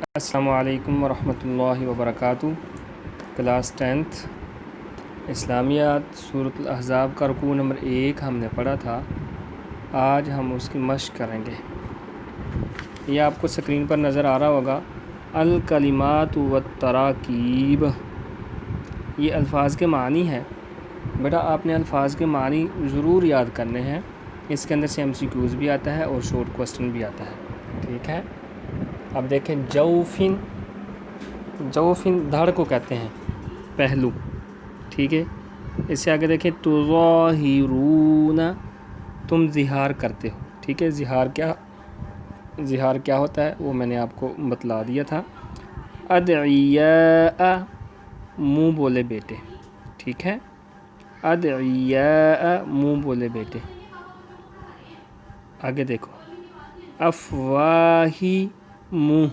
السلام علیکم ورحمۃ اللہ وبرکاتہ۔ کلاس 10 اسلامیات سورۃ الاحزاب کا رکوع نمبر 1 ہم نے پڑھا تھا۔ آج ہم اس کی مشق کریں گے۔ یہ آپ کو سکرین پر نظر آ رہا ہوگا، الکلمات والتراکیب، یہ الفاظ کے معنی ہیں۔ بیٹا آپ نے الفاظ کے معنی ضرور یاد کرنے ہیں۔ اس کے اندر سے MCQs بھی آتا ہے اور شارٹ کوسچن بھی آتا ہے، ٹھیک ہے۔ اب دیکھیں، جوفن دھڑ کو کہتے ہیں پہلو، ٹھیک ہے۔ اس سے آگے دیکھیں، تظاہرون، تم زہار کرتے ہو، ٹھیک ہے۔ زہار کیا ہوتا ہے وہ میں نے آپ کو بتلا دیا تھا۔ ادعیاء، منہ بولے بیٹے، ٹھیک ہے۔ ادعیاء، منہ بولے بیٹے۔ آگے دیکھو، افواہی، منہ،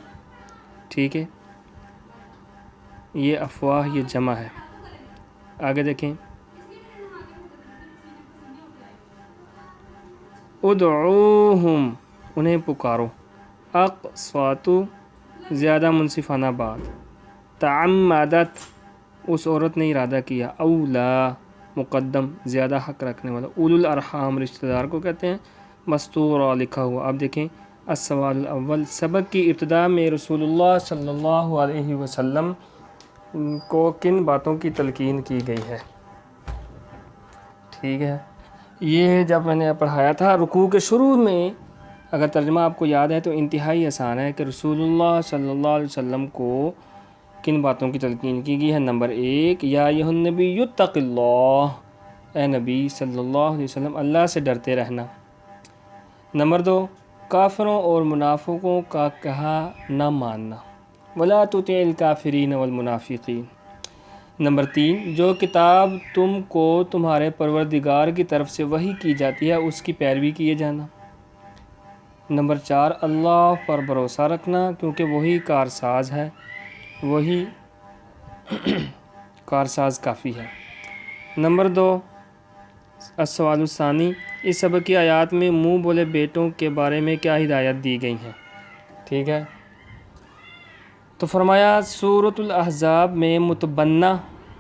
ٹھیک ہے۔ یہ افواہ یہ جمع ہے۔ آگے دیکھیں، ادعوہم، انہیں پکارو۔ اقساطو، زیادہ منصفانہ بات۔ تعمدت، اس عورت نے ارادہ کیا۔ اولا، مقدم، زیادہ حق رکھنے والا۔ اولو الارحام، رشتہ دار کو کہتے ہیں۔ مستورہ، لکھا ہوا۔ اب دیکھیں، السوال الاول، سبق کی ابتدا میں رسول اللہ صلی اللہ علیہ وسلم کو کن باتوں کی تلقین کی گئی ہے؟ ٹھیک ہے، یہ جب میں نے پڑھایا تھا رکوع کے شروع میں، اگر ترجمہ آپ کو یاد ہے تو انتہائی آسان ہے کہ رسول اللہ صلی اللہ علیہ وسلم کو کن باتوں کی تلقین کی گئی ہے۔ نمبر 1، یا ایھا النبی اتق اللہ، اے نبی صلی اللہ علیہ وسلم اللہ سے ڈرتے رہنا۔ نمبر 2، کافروں اور منافقوں کا کہا نہ ماننا۔ ولا تطع الکافرین والمنافقین۔ نمبر 3، جو کتاب تم کو تمہارے پروردگار کی طرف سے وحی کی جاتی ہے اس کی پیروی کیے جانا۔ نمبر 4، اللہ پر بھروسہ رکھنا کیونکہ وہی کارساز ہے، وہی کارساز کافی ہے۔ نمبر 2، السوال الثانی، اس سبق کی آیات میں منہ بولے بیٹوں کے بارے میں کیا ہدایت دی گئی ہیں؟ ٹھیک ہے، تو فرمایا سورۃ الاحزاب میں متبنہ،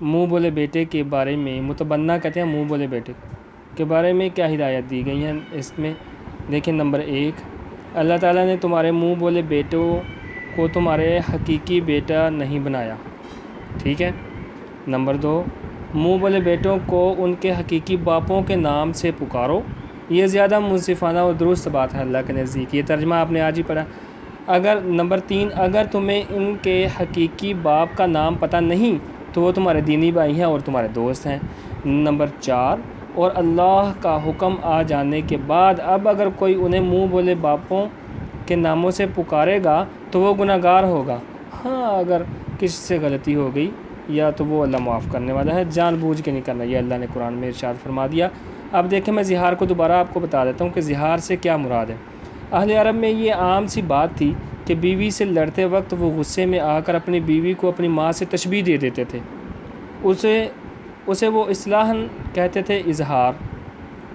منہ بولے بیٹے کے بارے میں، متبنہ کہتے ہیں منہ بولے بیٹے کے بارے میں کیا ہدایت دی گئی ہیں۔ اس میں دیکھیں، نمبر 1، اللہ تعالیٰ نے تمہارے منہ بولے بیٹوں کو تمہارے حقیقی بیٹا نہیں بنایا، ٹھیک ہے۔ نمبر 2، منہ بولے بیٹوں کو ان کے حقیقی باپوں کے نام سے پکارو، یہ زیادہ منصفانہ اور درست بات ہے اللہ کے نزدیک۔ یہ ترجمہ آپ نے آج ہی پڑھا۔ نمبر 3، اگر تمہیں ان کے حقیقی باپ کا نام پتہ نہیں تو وہ تمہارے دینی بھائی ہیں اور تمہارے دوست ہیں۔ نمبر 4، اور اللہ کا حکم آ جانے کے بعد اب اگر کوئی انہیں منہ بولے باپوں کے ناموں سے پکارے گا تو وہ گناہ گار ہوگا۔ ہاں، اگر کسی سے غلطی ہو گئی یا تو وہ اللہ معاف کرنے والا ہے، جان بوجھ کے نہیں کرنا، یہ اللہ نے قرآن میں ارشاد فرما دیا۔ اب دیکھیں، میں زہار کو دوبارہ آپ کو بتا دیتا ہوں کہ زہار سے کیا مراد ہے۔ اہل عرب میں یہ عام سی بات تھی کہ بیوی سے لڑتے وقت وہ غصے میں آ کر اپنی بیوی کو اپنی ماں سے تشبیہ دے دیتے تھے۔ اسے وہ اصطلاحاً کہتے تھے اظہار،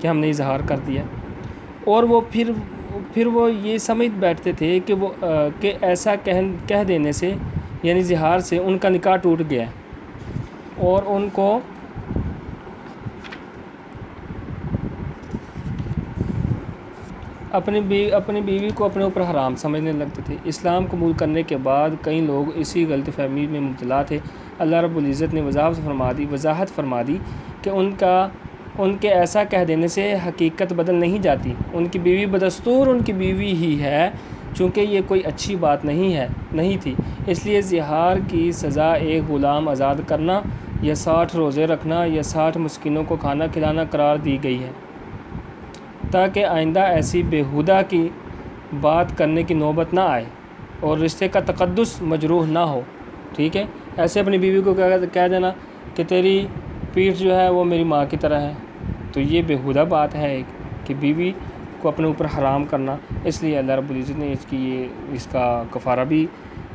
کہ ہم نے اظہار کر دیا، اور وہ پھر وہ یہ سمجھ بیٹھتے تھے کہ ایسا کہہ دینے سے، یعنی اظہار سے، ان کا نکاح ٹوٹ گیا اور ان کو اپنی بیوی کو اپنے اوپر حرام سمجھنے لگتے تھے۔ اسلام قبول کرنے کے بعد کئی لوگ اسی غلط فہمی میں مبتلا تھے۔ اللہ رب العزت نے وضاحت فرما دی کہ ان کے ایسا کہہ دینے سے حقیقت بدل نہیں جاتی، ان کی بیوی بدستور ان کی بیوی ہی ہے، چونکہ یہ کوئی اچھی بات نہیں تھی۔ اس لیے زہار کی سزا ایک غلام آزاد کرنا یا 60 روزے رکھنا یا 60 مسکینوں کو کھانا کھلانا قرار دی گئی ہے، تاکہ آئندہ ایسی بیہودہ کی بات کرنے کی نوبت نہ آئے اور رشتے کا تقدس مجروح نہ ہو، ٹھیک ہے۔ ایسے اپنی بیوی کو کہہ دینا کہ تیری پیٹھ جو ہے وہ میری ماں کی طرح ہے، تو یہ بیہودہ بات ہے ایک، کہ بیوی کو اپنے اوپر حرام کرنا۔ اس لیے اللہ رب العزت نے اس کا کفارہ بھی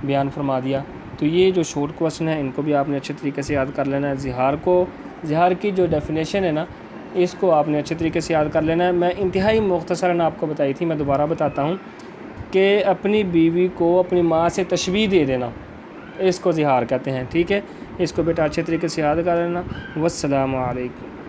بیان فرما دیا۔ تو یہ جو شارٹ کوسچن ہے ان کو بھی آپ نے اچھے طریقے سے یاد کر لینا ہے۔ زہار کی جو ڈیفینیشن ہے نا، اس کو آپ نے اچھے طریقے سے یاد کر لینا ہے۔ میں انتہائی مختصراً آپ کو بتائی تھی، میں دوبارہ بتاتا ہوں کہ اپنی بیوی کو اپنی ماں سے تشبیہ دے دینا، اس کو زہار کہتے ہیں، ٹھیک ہے، اس کو بیٹا اچھے طریقے سے یاد کر لینا۔ والسلام علیکم۔